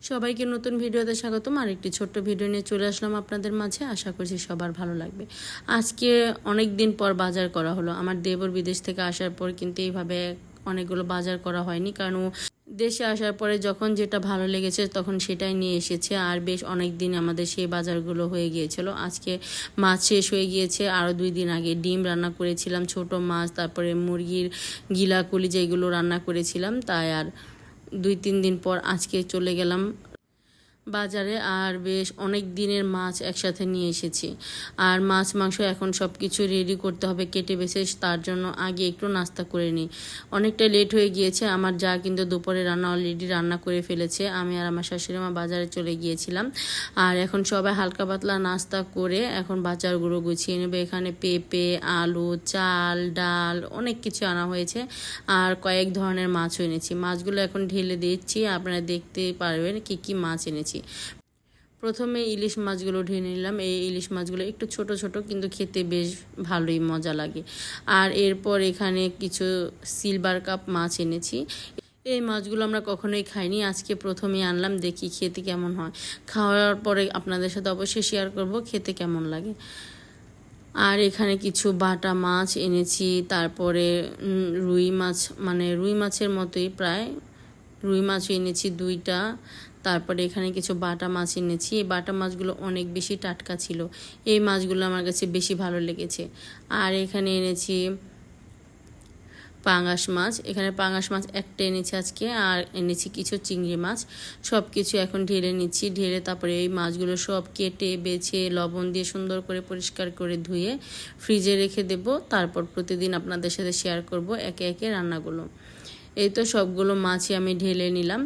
সবাইকে নতুন ভিডিওতে স্বাগতম। আরেকটি ছোট্ট ভিডিও নিয়ে চলে আসলাম আপনাদের মাঝে। আশা করছি সবার ভালো লাগবে। আজকে অনেক দিন পর বাজার করা হলো। আমার দেবর বিদেশ থেকে আসার পর কিন্তু এইভাবে অনেকগুলো বাজার করা হয়নি, কারণ ও দেশে আসার পরে যখন যেটা ভালো লেগেছে তখন সেটাই নিয়ে এসেছে। আর বেশ অনেক দিন আমাদের সেই বাজারগুলো হয়ে গিয়েছিল। আজকে মাছ শেষ হয়ে গিয়েছে। আরও 2 দিন আগে ডিম রান্না করেছিলাম, ছোট মাছ, তারপরে মুরগির গিলা কলিজা এগুলো রান্না করেছিলাম। তাই আর 2-3 দিন পর আজকে চলে গেলাম বাজারে। আর বেশ অনেক দিনের মাছ একসাথে নিয়ে এসেছি। আর মাছ মাংস এখন সব কিছু রেডি করতে হবে, কেটে বেছে। তার জন্য আগে একটু নাস্তা করে নিই। অনেকটা লেট হয়ে গিয়েছে। আমার যা কিন্তু দুপুরে রান্না অলরেডি রান্না করে ফেলেছে। আমি আর আমার শাশুড়ি মা বাজারে চলে গিয়েছিলাম। আর এখন সবাই হালকা পাতলা নাস্তা করে এখন বাজারগুলো গুছিয়ে নেবে। এখানে পেঁপে, আলু, চাল, ডাল অনেক কিছু আনা হয়েছে। আর কয়েক ধরনের মাছও এনেছি। মাছগুলো এখন ঢেলে দিচ্ছি, আপনারা দেখতে পারবেন কি কি মাছ এনেছি। প্রথমে ইলিশ মাছগুলো ঢেলে নিলাম। এই ইলিশ মাছগুলো একটু ছোট ছোট, কিন্তু খেতে বেশ ভালোই মজা লাগে। আর এরপর এখানে কিছু সিলভার কাপ মাছ এনেছি। এই মাছগুলো আমরা কখনোই খাইনি, আজকে প্রথমেই আনলাম, দেখি খেতে কেমন হয়। খাওয়ার পরে আপনাদের সাথে অবশ্যই শেয়ার করব খেতে কেমন লাগে। আর এখানে কিছু বাটা মাছ এনেছি, তারপরে রুই মাছ, মানে রুই মাছের মতোই প্রায় রুই মাছ এনেছি 2টা। তারপরে এখানে কিছু বাটা মাছ এনেছি। এই বাটা মাছগুলো অনেক বেশি টাটকা ছিল। এই মাছগুলো আমার কাছে বেশি ভালো লেগেছে। আর এখানে এনেছি পাঙাশ মাছ। এখানে পাঙাশ মাছ একটা এনেছি আজকে। আর এনেছি কিছু চিংড়ি মাছ। সব কিছু এখন ঢেলে নিচ্ছি। ঢেলে তারপরে এই মাছগুলো সব কেটে বেছে লবণ দিয়ে সুন্দর করে পরিষ্কার করে ধুয়ে ফ্রিজে রেখে দেব। তারপর প্রতিদিন আপনাদের সাথে শেয়ার করব একে একে রান্নাগুলো। এই তো সবগুলো মাছই আমি ঢেলে নিলাম।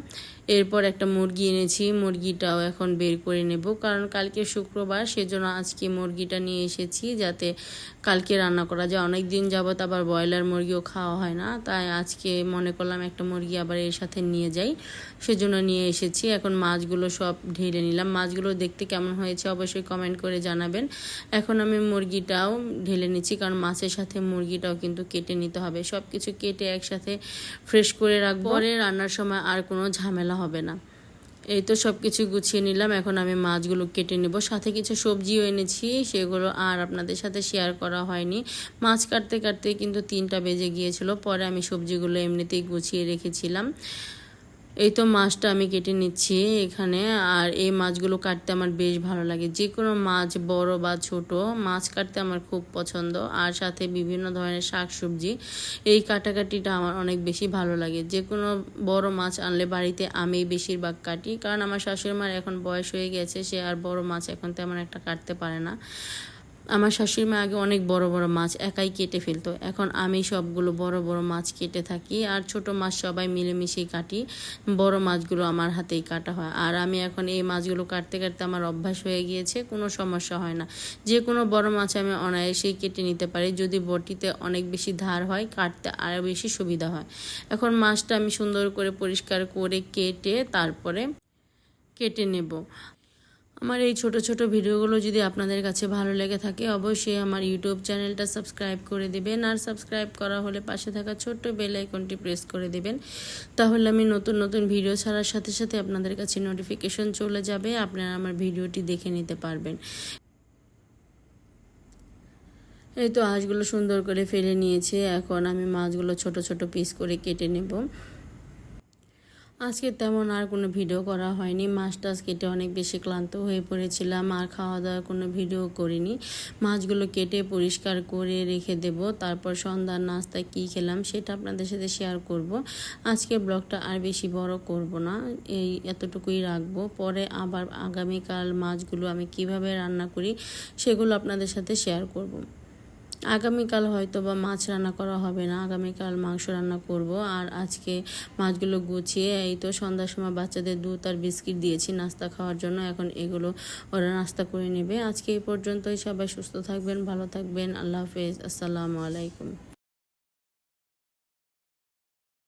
এরপর একটা মুরগি এনেছি, মুরগিটাও এখন বের করে নেব, কারণ কালকে শুক্রবার, সেজন্য আজকে মুরগিটা নিয়ে এসেছি যাতে কালকে রান্না করা যায়। অনেক দিন যাবত আবার ব্রয়লার মুরগিও খাওয়া হয় না, তাই আজকে মনে করলাম একটা মুরগি আবার এর সাথে নিয়ে যাই, সেজন্য নিয়ে এসেছি। এখন মাছগুলো সব ঢেলে নিলাম। মাছগুলো দেখতে কেমন হয়েছে অবশ্যই কমেন্ট করে জানাবেন। এখন আমি মুরগিটাও ঢেলে নিচ্ছি, কারণ মাছের সাথে মুরগিটাও কিন্তু কেটে নিতে হবে। সব কিছু কেটে একসাথে ফ্রেশ করে রাখবো, পরে রান্নার সময় আর কোনো ঝামেলা হবে না। এই তো সব কিছু গুছিয়ে নিলাম। এখন আমি মাছগুলো কেটে নেব। সাথে কিছু সবজিও এনেছি, সেগুলো আর আপনাদের সাথে শেয়ার করা হয়নি। মাছ কাটতে কাটতে কিন্তু 3টা বেজে গিয়েছিল। পরে আমি সবজিগুলো এমনিতেই গুছিয়ে রেখেছিলাম। এই তো মাছটা আমি কেটে নিচ্ছি এখানে। আর এই মাছগুলো কাটতে আমার বেশ ভালো লাগে। যে কোনো মাছ, বড় বা ছোট, মাছ কাটতে আমার খুব পছন্দ। আর সাথে বিভিন্ন ধরনের শাক সবজি, এই কাটাকাটিটা আমার অনেক বেশি ভালো লাগে। যে কোনো বড় মাছ আনলে বাড়িতে আমি বেশিরভাগ কাটি, কারণ আমার শাশুড়ি মার এখন বয়স হয়ে গেছে, সে আর বড় মাছ এখন তেমন একটা কাটতে পারে না। আমার শাশুড়ি মা আগে অনেক বড় বড় মাছ একাই কেটে ফেলতো, এখন আমি সবগুলো বড় বড় মাছ কেটে থাকি। আর ছোট মাছ সবাই মিলেমিশেই কাটি, বড় মাছগুলো আমার হাতেই কাটা হয়। আর আমি এখন এই মাছগুলো কাটতে কাটতে আমার অভ্যাস হয়ে গিয়েছে, কোনো সমস্যা হয় না। যে কোনো বড় মাছ আমি অনায়াসেই কেটে নিতে পারি, যদি বটিতে অনেক বেশি ধার হয় কাটতে আরও বেশি সুবিধা হয়। এখন মাছটা আমি সুন্দর করে পরিষ্কার করে কেটে তারপরে কেটে নেব। আমার এই ছোট ছোট ভিডিওগুলো যদি আপনাদের কাছে ভালো লেগে থাকে অবশ্যই আমার ইউটিউব চ্যানেলটা সাবস্ক্রাইব করে দিবেন। আর সাবস্ক্রাইব করা হলে পাশে থাকা ছোট্ট বেল আইকনটি প্রেস করে দিবেন, তাহলে আমি নতুন নতুন ভিডিও ছাড়ার সাথে সাথে আপনাদের কাছে নোটিফিকেশন চলে যাবে, আপনারা আমার ভিডিওটি দেখে নিতে পারবেন। এই তো হাঁসগুলো সুন্দর করে ফেলে নিয়েছে। এখন আমি মাছগুলো ছোট ছোট পিস করে কেটে নেব। আজকে তেমন আর কোনো ভিডিও করা হয়নি। মাছ টাছ কেটে অনেক বেশি ক্লান্ত হয়ে পড়েছিলাম, আর খাওয়া দাওয়ার কোনো ভিডিও করিনি। মাছগুলো কেটে পরিষ্কার করে রেখে দেব। তারপর সন্ধ্যার নাস্তায় কী খেলাম সেটা আপনাদের সাথে শেয়ার করব। আজকে ব্লগটা আর বেশি বড় করব না, এই এতটুকুই রাখবো। পরে আবার আগামীকাল মাছগুলো আমি কিভাবে রান্না করি সেগুলো আপনাদের সাথে শেয়ার করব। আগামীকাল হয়তো বা মাছ রান্না করা হবে না, আগামীকাল মাংস রান্না করব। আর আজকে মাছগুলো গুছিয়ে এই তো সন্ধ্যার সময় বাচ্চাদের দুধ আর বিস্কিট দিয়েছি নাস্তা খাওয়ার জন্য। এখন এগুলো ওরা নাস্তা করে নেবে। আজকে এই পর্যন্তই। সবাই সুস্থ থাকবেন, ভালো থাকবেন। আল্লাহ হাফেজ, আসসালামু আলাইকুম।